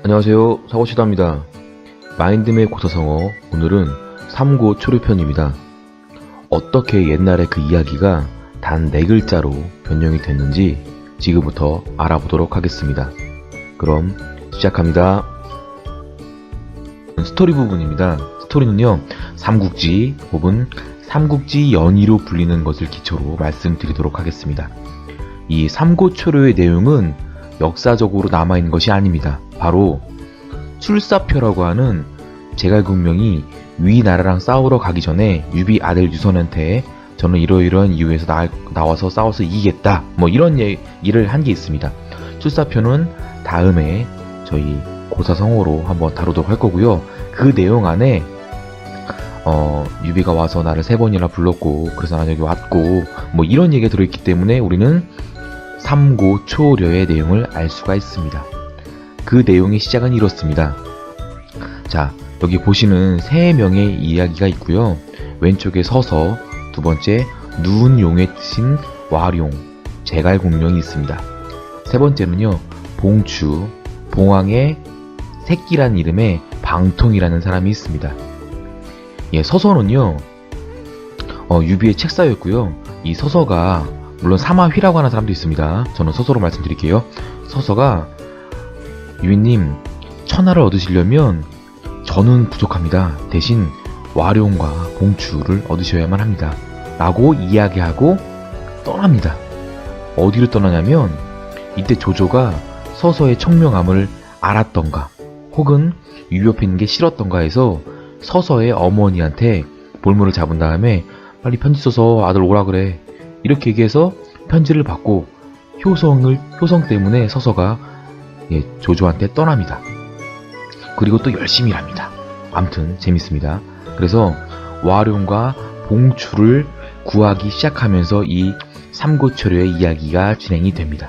안녕하세요. 사고치다입니다. 마인드맵 고사성어, 오늘은 3고 초료편입니다. 어떻게 옛날의 그 이야기가 단 4글자로 변형이 됐는지 지금부터 알아보도록 하겠습니다. 그럼 시작합니다. 스토리 부분입니다. 스토리는요, 삼국지 혹은 삼국지 연의로 불리는 것을 기초로 말씀드리도록 하겠습니다. 이 3고 초료의 내용은 역사적으로 남아있는 것이 아닙니다. 바로 출사표라고 하는 제갈공명이 위나라랑 싸우러 가기 전에 유비 아들 유선한테 저는 이러이러한 이유에서 나와서 싸워서 이기겠다, 뭐 이런 얘기를 한 게 있습니다. 출사표는 다음에 저희 고사성어로 한번 다루도록 할 거고요. 그 내용 안에 유비가 와서 나를 3번이나 불렀고 그래서 난 여기 왔고 뭐 이런 얘기가 들어있기 때문에 우리는 3고 초료의 내용을 알 수가 있습니다. 그 내용의 시작은 이렇습니다. 자, 여기 보시는 3명의 이야기가 있고요. 왼쪽에 서서, 두 번째 누운용의 뜻인 와룡, 제갈공명이 있습니다. 세 번째는요, 봉추, 봉황의 새끼란 이름의 방통이라는 사람이 있습니다. 예, 서서는요, 유비의 책사였고요. 이 서서가 물론 사마휘라고 하는 사람도 있습니다. 저는 서서로 말씀드릴게요. 서서가 유비님, 천하를 얻으시려면 저는 부족합니다. 대신 와룡과 봉추를 얻으셔야만 합니다. 라고 이야기하고 떠납니다. 어디로 떠나냐면 이때 조조가 서서의 청명함을 알았던가 혹은 유비 옆에 있는 게 싫었던가 해서 서서의 어머니한테 볼모를 잡은 다음에 빨리 편지 써서 아들 오라 그래, 이렇게 얘기해서 편지를 받고 효성 때문에 서서가 조조한테 떠납니다. 그리고 또 열심히 일합니다. 아무튼 재밌습니다. 그래서 와룡과 봉추를 구하기 시작하면서 이 삼고초려의 이야기가 진행이 됩니다.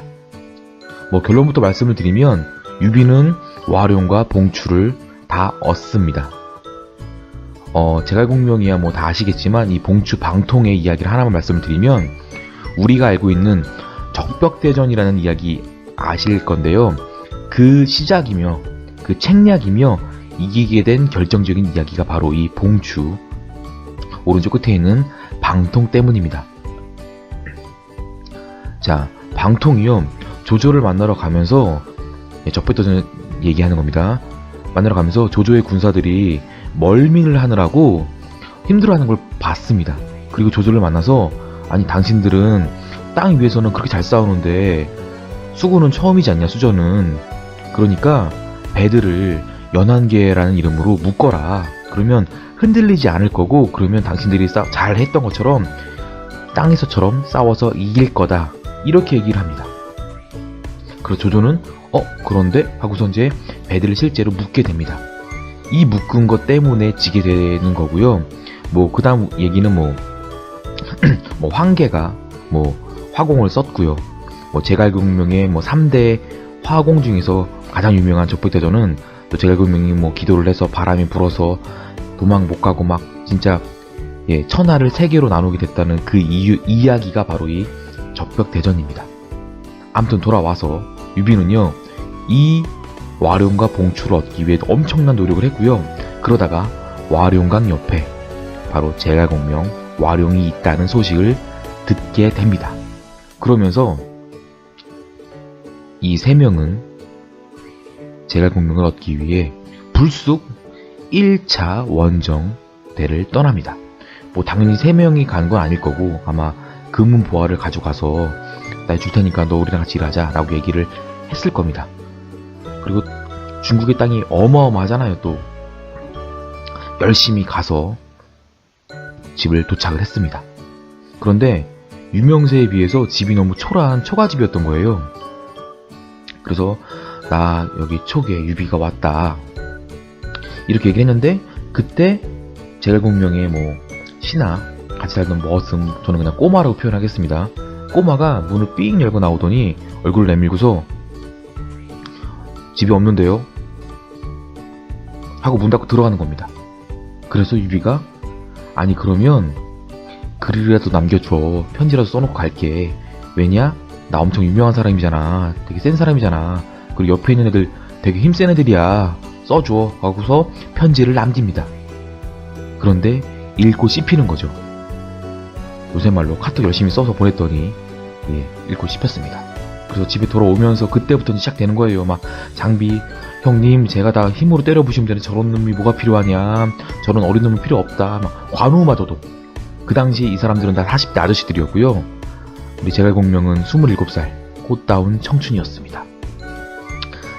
뭐 결론부터 말씀을 드리면 유비는 와룡과 봉추를 다 얻습니다. 제갈공명이야 뭐 다 아시겠지만 이 봉추 방통의 이야기를 하나만 말씀을 드리면 우리가 알고 있는 적벽대전이라는 이야기 아실 건데요. 그 시작이며 그 책략이며 이기게 된 결정적인 이야기가 바로 이 봉추, 오른쪽 끝에 있는 방통 때문입니다. 자, 방통이요, 조조를 만나러 가면서 적벽대전 얘기하는 겁니다. 만나러 가면서 조조의 군사들이 멀민을 하느라고 힘들어하는 걸 봤습니다. 그리고 조조를 만나서 아니 당신들은 땅 위에서는 그렇게 잘 싸우는데 수군은 처음이지 않냐, 수전은. 그러니까 배들을 연한계라는 이름으로 묶어라. 그러면 흔들리지 않을 거고, 그러면 당신들이 잘 했던 것처럼 땅에서처럼 싸워서 이길 거다, 이렇게 얘기를 합니다. 그래서 조조는 그런데 하고서 이제 배들을 실제로 묶게 됩니다. 이 묶은 것 때문에 지게 되는 거고요. 뭐 그 다음 얘기는 뭐 황계가 화공을 썼고요. 제갈공명의 3대 화공 중에서 가장 유명한 적벽대전은 또 제갈공명이 기도를 해서 바람이 불어서 도망 못 가고 막 진짜 천하를 3개로 나누게 됐다는 그 이야기가 바로 이 적벽대전입니다. 아무튼 돌아와서 유비는요, 이 와룡과 봉추를 얻기 위해 엄청난 노력을 했고요. 그러다가 와룡강 옆에 바로 제갈공명, 와룡이 있다는 소식을 듣게 됩니다. 그러면서 이 3명은 제갈공명을 얻기 위해 불쑥 1차 원정대를 떠납니다. 당연히 3명이 간 건 아닐 거고 아마 금은보화를 가져가서 나 줄 테니까 너 우리랑 같이 일하자 라고 얘기를 했을 겁니다. 그리고 중국의 땅이 어마어마하잖아요. 또 열심히 가서 집을 도착을 했습니다. 그런데 유명세에 비해서 집이 너무 초라한 초가집이었던 거예요. 그래서 나 여기 촉에 유비가 왔다, 이렇게 얘기를 했는데, 그때 제갈공명의 신하, 같이 살던 머슴, 저는 그냥 꼬마라고 표현하겠습니다. 꼬마가 문을 삥 열고 나오더니 얼굴을 내밀고서 집이 없는데요? 하고 문 닫고 들어가는 겁니다. 그래서 유비가 아니 그러면 글이라도 남겨줘, 편지라도 써놓고 갈게. 왜냐? 나 엄청 유명한 사람이잖아, 되게 센 사람이잖아. 그리고 옆에 있는 애들 되게 힘센 애들이야. 써줘. 하고서 편지를 남깁니다. 그런데 읽고 씹히는 거죠. 요새 말로 카톡 열심히 써서 보냈더니 읽고 씹혔습니다. 그래서 집에 돌아오면서 그때부터 시작되는 거예요. 막 장비 형님 제가 다 힘으로 때려 부시면 되는데 저런 놈이 뭐가 필요하냐, 저런 어린 놈은 필요 없다. 막 관우마저도 그 당시 이 사람들은 다 40대 아저씨들이었고요. 우리 제갈공명은 27살 꽃다운 청춘이었습니다.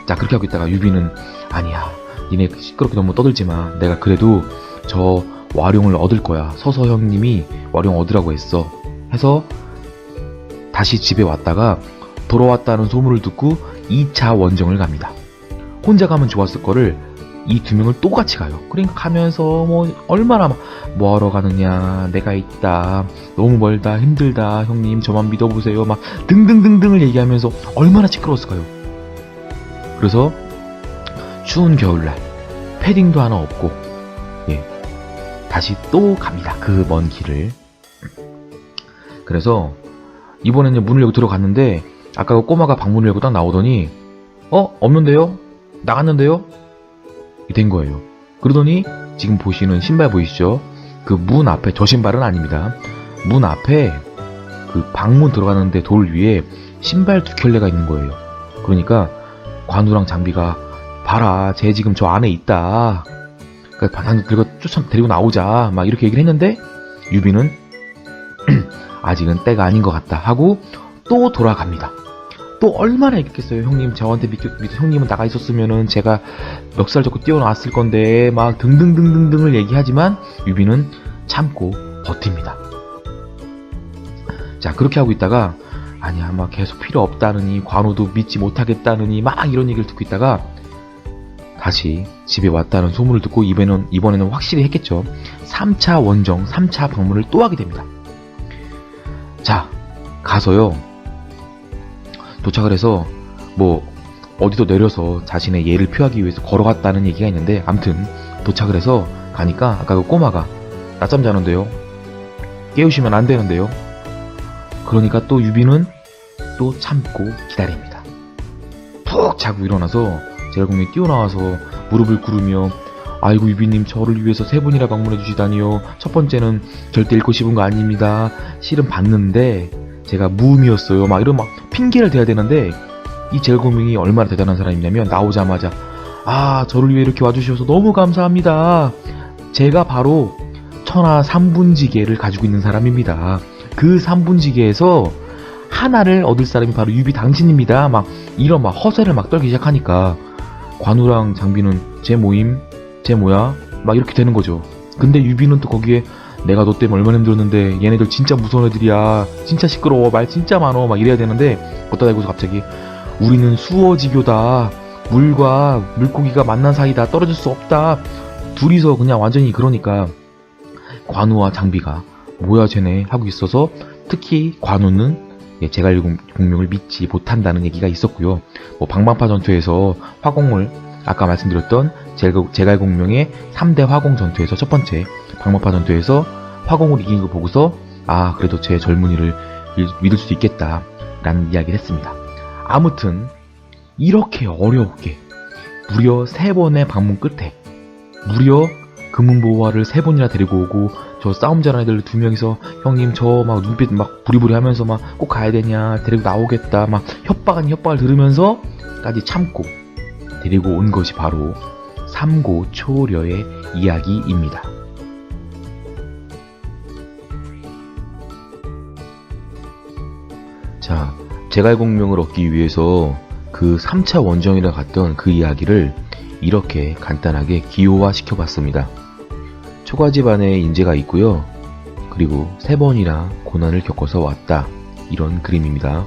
자, 그렇게 하고 있다가 유비는 아니야, 니네 시끄럽게 너무 떠들지마. 내가 그래도 저 와룡을 얻을 거야. 서서 형님이 와룡 얻으라고 했어. 해서 다시 집에 왔다가 돌아왔다는 소문을 듣고 2차 원정을 갑니다. 혼자 가면 좋았을 거를 이 두 명을 또 같이 가요. 그러니까 가면서 뭐 얼마나 막 뭐하러 가느냐, 내가 있다, 너무 멀다, 힘들다, 형님 저만 믿어보세요, 막 등등등등을 얘기하면서 얼마나 시끄러웠을까요. 그래서 추운 겨울날 패딩도 하나 없고 다시 또 갑니다. 그 먼 길을. 그래서 이번에는 문을 열고 들어갔는데 아까 그 꼬마가 방문을 열고 딱 나오더니 없는데요? 나갔는데요? 된 거예요. 그러더니 지금 보시는 신발 보이시죠? 그 문 앞에, 저 신발은 아닙니다. 문 앞에 그 방문 들어가는데 돌 위에 신발 2켤레가 있는 거예요. 그러니까 관우랑 장비가 봐라, 쟤 지금 저 안에 있다. 그러니까 데리고 나오자. 막 이렇게 얘기를 했는데 유비는 아직은 때가 아닌 것 같다 하고 또 돌아갑니다. 또 얼마나 얘기했겠어요. 형님 저한테 믿고 형님은 나가 있었으면은 제가 멱살 잡고 뛰어나왔을 건데 막 등등등등등을 얘기하지만 유비는 참고 버팁니다. 자, 그렇게 하고 있다가 아니야 막 계속 필요 없다느니 관우도 믿지 못하겠다느니 막 이런 얘기를 듣고 있다가 다시 집에 왔다는 소문을 듣고 이번에는 확실히 했겠죠. 3차 원정, 3차 방문을 또 하게 됩니다. 자, 가서요. 도착을 해서 뭐 어디서 내려서 자신의 예를 표하기 위해서 걸어갔다는 얘기가 있는데 아무튼 도착을 해서 가니까 아까 그 꼬마가 낮잠 자는데요. 깨우시면 안 되는데요. 그러니까 또 유비는 또 참고 기다립니다. 푹 자고 일어나서 제갈공명이 뛰어나와서 무릎을 꿇으며 아이고 유비님 저를 위해서 3번이나 방문해 주시다니요. 첫 번째는 절대 읽고 싶은 거 아닙니다. 실은 봤는데 제가 무음이었어요. 막 이런 막 핑계를 대야 되는데 이 제갈공명이 얼마나 대단한 사람이냐면 나오자마자 저를 위해 이렇게 와주셔서 너무 감사합니다. 제가 바로 천하 3분지계를 가지고 있는 사람입니다. 그 3분지계에서 하나를 얻을 사람이 바로 유비 당신입니다. 막 이런 막 허세를 막 떨기 시작하니까 관우랑 장비는 쟤 뭐임? 쟤 뭐야? 막 이렇게 되는 거죠. 근데 유비는 또 거기에 내가 너 때문에 얼마나 힘들었는데 얘네들 진짜 무서운 애들이야. 진짜 시끄러워. 말 진짜 많어. 막 이래야 되는데 걷다 대고서 갑자기 우리는 수어지교다. 물과 물고기가 만난 사이다. 떨어질 수 없다. 둘이서 그냥 완전히 그러니까 관우와 장비가 뭐야 쟤네 하고 있어서 특히 관우는 제갈공명을 믿지 못한다는 얘기가 있었고요. 뭐 방방파 전투에서 화공을 아까 말씀드렸던 제갈공명의 3대 화공 전투에서 첫 번째 방방파 전투에서 화공을 이긴 거 보고서 그래도 제 젊은이를 믿을 수 있겠다 라는 이야기를 했습니다. 아무튼 이렇게 어렵게 무려 3번의 방문 끝에 무려 금은보화를 3번이나 데리고 오고 저 싸움 잘하는 애들 2명이서 형님 저 막 눈빛 막 부리부리 하면서 막 꼭 가야 되냐 데리고 나오겠다 막 협박 아닌 협박을 들으면서까지 참고 데리고 온 것이 바로 삼고초려의 이야기입니다. 자, 제갈공명을 얻기 위해서 그 3차 원정이라 갔던 그 이야기를 이렇게 간단하게 기호화 시켜봤습니다. 초가집안에 인재가 있고요. 그리고 3번이나 고난을 겪어서 왔다. 이런 그림입니다.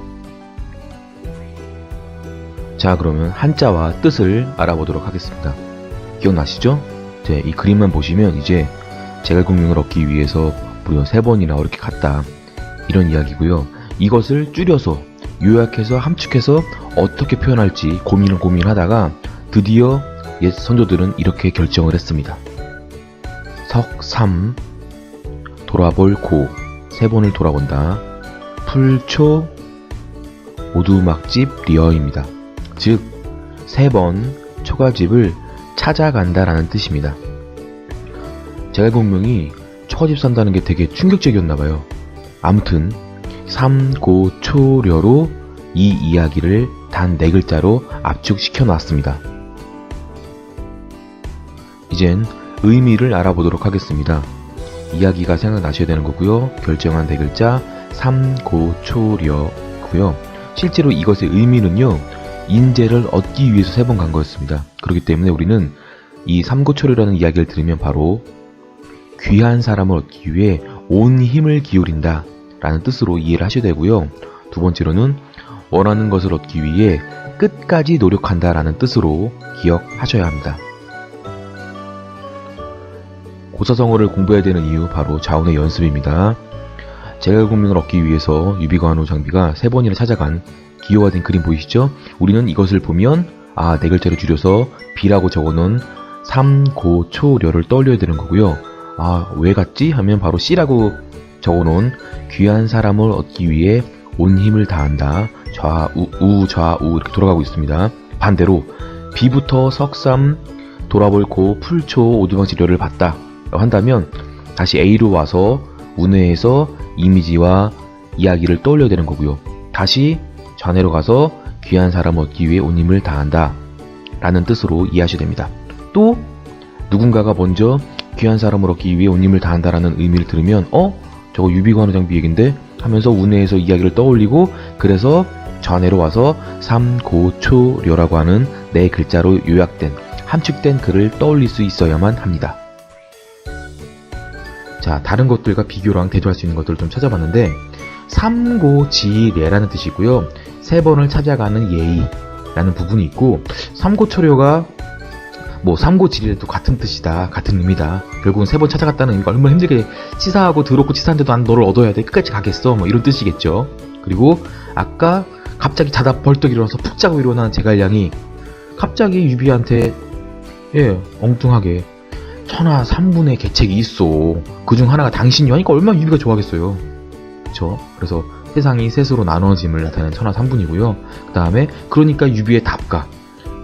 자, 그러면 한자와 뜻을 알아보도록 하겠습니다. 기억나시죠? 이 그림만 보시면 이제 제갈공명을 얻기 위해서 무려 3번이나 이렇게 갔다. 이런 이야기고요. 이것을 줄여서 요약해서 함축해서 어떻게 표현할지 고민하다가 드디어 옛 선조들은 이렇게 결정을 했습니다. 석삼 돌아볼 고 3번을 돌아본다. 풀초 오두막집 리어입니다. 즉 3번 초가집을 찾아간다 라는 뜻입니다. 제가 본명이 초가집 산다는 게 되게 충격적이었나봐요. 아무튼 삼고초려로 이 이야기를 단 4글자로 압축시켜 놨습니다. 이젠 의미를 알아보도록 하겠습니다. 이야기가 생각나셔야 되는 거고요. 결정한 4글자 삼고초려고요. 실제로 이것의 의미는요, 인재를 얻기 위해서 3번 간 거였습니다. 그렇기 때문에 우리는 이 삼고초려라는 이야기를 들으면 바로 귀한 사람을 얻기 위해 온 힘을 기울인다 라는 뜻으로 이해를 하셔야 되고요. 두 번째로는 원하는 것을 얻기 위해 끝까지 노력한다 라는 뜻으로 기억하셔야 합니다. 고사성어를 공부해야 되는 이유 바로 자운의 연습입니다. 제갈공명을 얻기 위해서 유비관우 장비가 3번이나 찾아간 기호화된 그림 보이시죠? 우리는 이것을 보면 4글자를 줄여서 B라고 적어놓은 삼고초려를 떠올려야 되는 거고요. 왜 갔지? 하면 바로 C라고 적어놓은 귀한 사람을 얻기 위해 온 힘을 다한다. 좌우 이렇게 돌아가고 있습니다. 반대로 B부터 석삼, 돌아볼고, 풀초, 오두방지려를 봤다 한다면 다시 A로 와서 운해에서 이미지와 이야기를 떠올려야 되는 거고요. 다시 좌내로 가서 귀한 사람을 얻기 위해 온 힘을 다한다 라는 뜻으로 이해하셔야 됩니다. 또 누군가가 먼저 귀한 사람을 얻기 위해 온 힘을 다한다 라는 의미를 들으면 저거 유비관우 장비 얘긴데 하면서 운해에서 이야기를 떠올리고, 그래서 좌내로 와서 삼고초려라고 하는 4글자로 요약된 함축된 글을 떠올릴 수 있어야만 합니다. 자, 다른 것들과 비교랑 대조할 수 있는 것들을 좀 찾아봤는데, 삼고지례라는 뜻이고요. 3번을 찾아가는 예의라는 부분이 있고, 삼고초려가 삼고지례도 같은 뜻이다, 같은 의미다. 결국은 3번 찾아갔다는 의미가 얼마나 힘들게 치사하고 더럽고 치사한데도 난 너를 얻어야 돼, 끝까지 가겠어, 이런 뜻이겠죠. 그리고 아까 갑자기 자다 벌떡 일어나서 푹 자고 일어난 제갈량이 갑자기 유비한테 엉뚱하게 천하 3분의 계책이 있어, 그중 하나가 당신이 하니까 얼마나 유비가 좋아하겠어요. 그쵸? 그래서 세상이 셋으로 나눠짐을 나타내는 천하 3분이고요. 그 다음에 그러니까 유비의 답가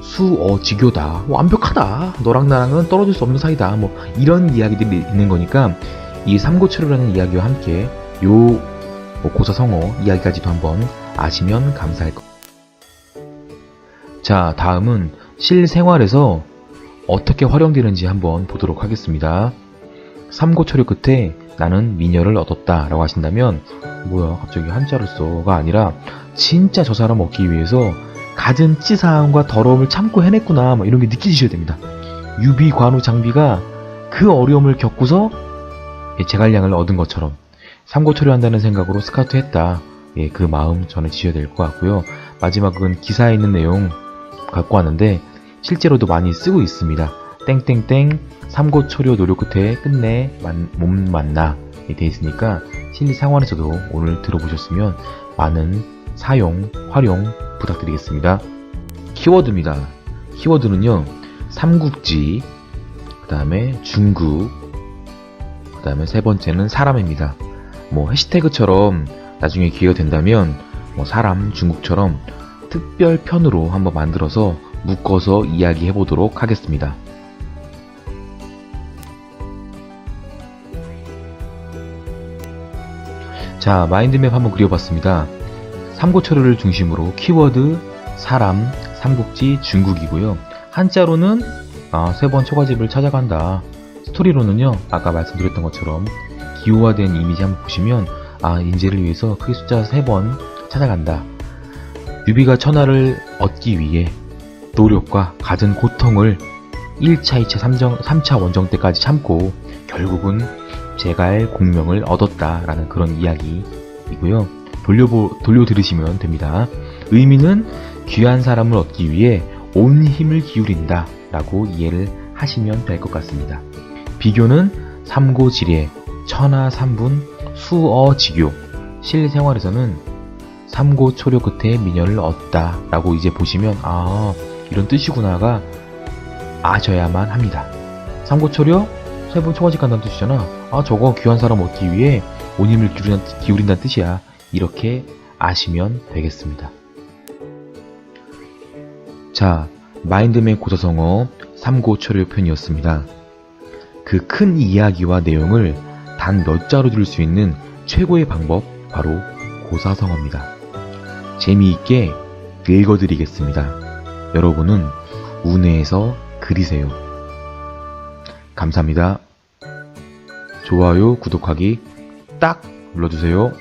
수어지교다, 완벽하다, 너랑 나랑은 떨어질 수 없는 사이다, 이런 이야기들이 있는 거니까 이 삼고초려라는 이야기와 함께 요 고사성어 이야기까지도 한번 아시면 감사할 것. 자, 다음은 실생활에서 어떻게 활용되는지 한번 보도록 하겠습니다. 삼고초려 끝에 나는 미녀를 얻었다 라고 하신다면, 뭐야 갑자기 한자를 써가 아니라 진짜 저 사람 얻기 위해서 갖은 치사함과 더러움을 참고 해냈구나, 이런 게 느끼셔야 됩니다. 유비관우 장비가 그 어려움을 겪고서 제갈량을 얻은 것처럼 삼고초려 한다는 생각으로 스카우트 했다, 그 마음 전해지셔야 될 것 같고요. 마지막은 기사에 있는 내용 갖고 왔는데 실제로도 많이 쓰고 있습니다. 땡땡땡 삼고초려 노력 끝에 끝내 못 만나 돼 있으니까 실생활에서도 오늘 들어보셨으면 많은 사용, 활용 부탁드리겠습니다. 키워드입니다. 키워드는요, 삼국지, 그 다음에 중국, 그 다음에 3번째는 사람입니다. 해시태그처럼 나중에 기회가 된다면 사람, 중국처럼 특별 편으로 한번 만들어서 묶어서 이야기해 보도록 하겠습니다. 자, 마인드맵 한번 그려봤습니다. 삼고초려를 중심으로 키워드 사람, 삼국지, 중국이고요. 한자로는 3번 초가집을 찾아간다. 스토리로는요, 아까 말씀드렸던 것처럼 기호화된 이미지 한번 보시면 인재를 위해서 크게 숫자 3번 찾아간다. 유비가 천하를 얻기 위해 노력과 갖은 고통을 1차, 2차, 3차 원정 때까지 참고 결국은 제갈 공명을 얻었다라는 그런 이야기이고요. 돌려 들으시면 됩니다. 의미는 귀한 사람을 얻기 위해 온 힘을 기울인다 라고 이해를 하시면 될 것 같습니다. 비교는 삼고지례, 천하 3분, 수어지교. 실생활에서는 삼고초려 끝에 미녀를 얻다 라고 이제 보시면 이런 뜻이구나가 아셔야만 합니다. 삼고초려 3번 초가집 간다는 뜻이잖아. 저거 귀한 사람 얻기 위해 온 힘을 기울인다는 뜻이야. 이렇게 아시면 되겠습니다. 자, 마인드맵 고사성어 3고 초려 편이었습니다. 그 큰 이야기와 내용을 단 몇 자로 들을 수 있는 최고의 방법 바로 고사성어입니다. 재미있게 읽어드리겠습니다. 여러분은 운해에서 그리세요. 감사합니다. 좋아요, 구독하기 딱 눌러주세요.